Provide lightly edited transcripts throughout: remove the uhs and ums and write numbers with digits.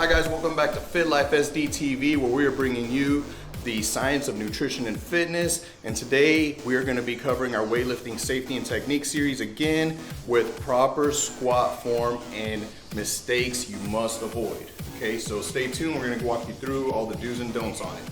guys, welcome back to Fit Life SD TV, where we are bringing you the science of nutrition and fitness. And today we are going to be covering our weightlifting safety and technique series again with proper squat form and mistakes you must avoid. Okay, so stay tuned. We're going to walk you through all the do's and don'ts on it.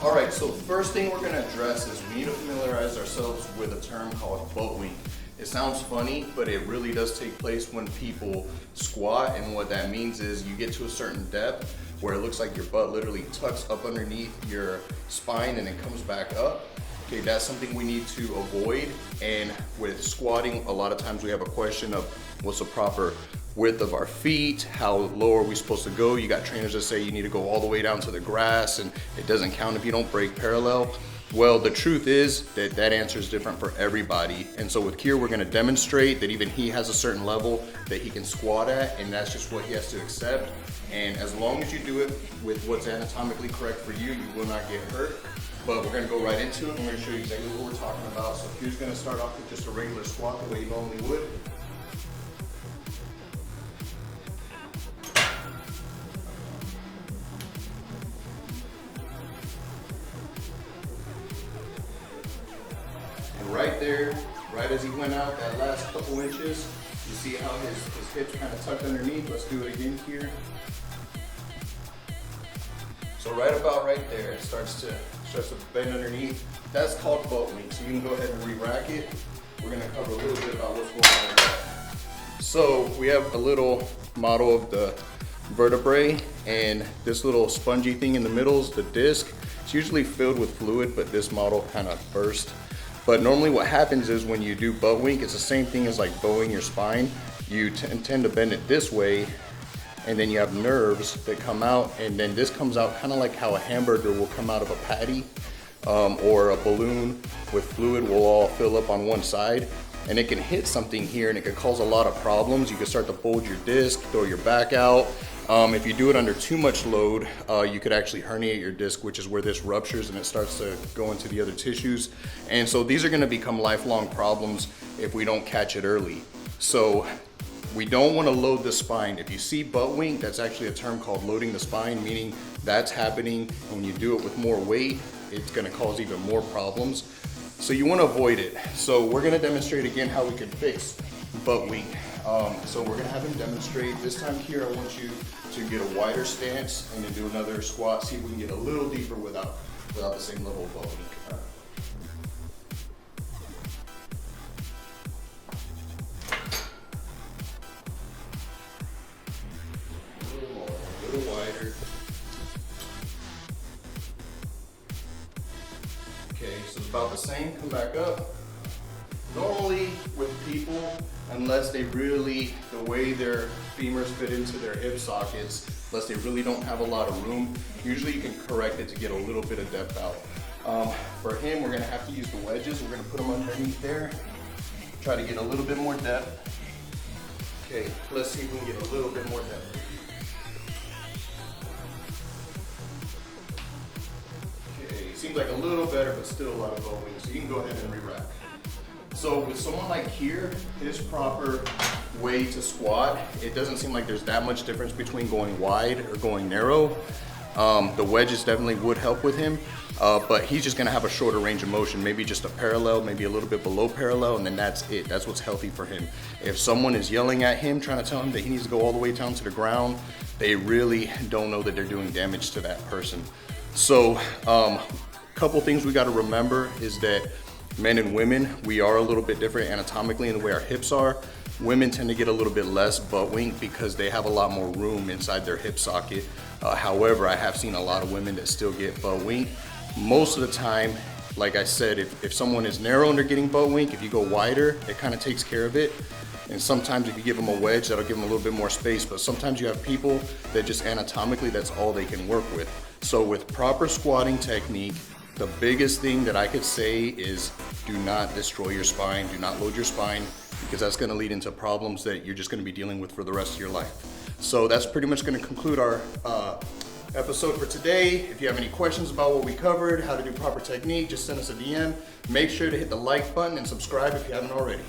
All right, so first thing we're going to address is we need to familiarize ourselves with a term called butt wink. It sounds funny, but it really does take place when people squat, and what that means is you get to a certain depth where it looks like your butt literally tucks up underneath your spine and it comes back up. Okay, that's something we need to avoid. And with squatting, a lot of times we have a question of what's the proper width of our feet, how low are we supposed to go? You got trainers that say you need to go all the way down to the grass and it doesn't count if you don't break parallel. Well, the truth is that that answer is different for everybody. And so with Kier, we're gonna demonstrate that even he has a certain level that he can squat at, and that's just what he has to accept. And as long as you do it with what's anatomically correct for you, you will not get hurt. But we're gonna go right into it, and we're gonna show you exactly what we're talking about. So Kier's gonna start off with just a regular squat the way you normally would. Right there, right as he went out that last couple inches, you see how his hips kind of tucked underneath. Let's do it again here. So right about right there, it starts to bend underneath. That's called butt wink. So you can go ahead and re-rack it. We're gonna cover a little bit about what's going on with that. So we have a little model of the vertebrae, and this little spongy thing in the middle is the disc. It's usually filled with fluid, but this model kind of burst. But normally what happens is when you do butt wink, it's the same thing as like bowing your spine. You tend to bend it this way, and then you have nerves that come out, and then this comes out kind of like how a hamburger will come out of a patty, or a balloon with fluid will all fill up on one side. And it can hit something here and it could cause a lot of problems. You can start to bulge your disc, throw your back out. If you do it under too much load, you could actually herniate your disc, which is where this ruptures and it starts to go into the other tissues. And so these are gonna become lifelong problems if we don't catch it early. So we don't wanna load the spine. If you see butt wink, that's actually a term called loading the spine, meaning that's happening when you do it with more weight, it's gonna cause even more problems. So you wanna avoid it. So we're gonna demonstrate again how we can fix butt wink. So we're gonna have him demonstrate. This time here, I want you to get a wider stance and then do another squat. See if we can get a little deeper without the same level of butt wink. A little more, a little wider. Okay, so it's about the same. Come back up. Normally with people, unless they really, the way their femurs fit into their hip sockets, unless they really don't have a lot of room, usually you can correct it to get a little bit of depth out. For him, we're gonna have to use the wedges. We're gonna put them underneath there, try to get a little bit more depth. Okay, let's see if we can get a little bit more depth. Okay, seems like a little better, but still a lot of butt wink, so you can go ahead and re-rack. So with someone like here, his proper way to squat, it doesn't seem like there's that much difference between going wide or going narrow. The wedges definitely would help with him, but he's just gonna have a shorter range of motion, maybe just a parallel, maybe a little bit below parallel, and then that's it. That's what's healthy for him. If someone is yelling at him, trying to tell him that he needs to go all the way down to the ground, they really don't know that they're doing damage to that person. So, couple things we gotta remember is that men and women, we are a little bit different anatomically in the way our hips are. Women tend to get a little bit less butt wink because they have a lot more room inside their hip socket. However, I have seen a lot of women that still get butt wink. Most of the time, like I said, if someone is narrow and they're getting butt wink, if you go wider, it kind of takes care of it. And sometimes if you give them a wedge, that'll give them a little bit more space. But sometimes you have people that just anatomically, that's all they can work with. So with proper squatting technique, the biggest thing that I could say is do not destroy your spine, do not load your spine, because that's gonna lead into problems that you're just gonna be dealing with for the rest of your life. So that's pretty much gonna conclude our episode for today. If you have any questions about what we covered, how to do proper technique, just send us a DM. Make sure to hit the like button and subscribe if you haven't already.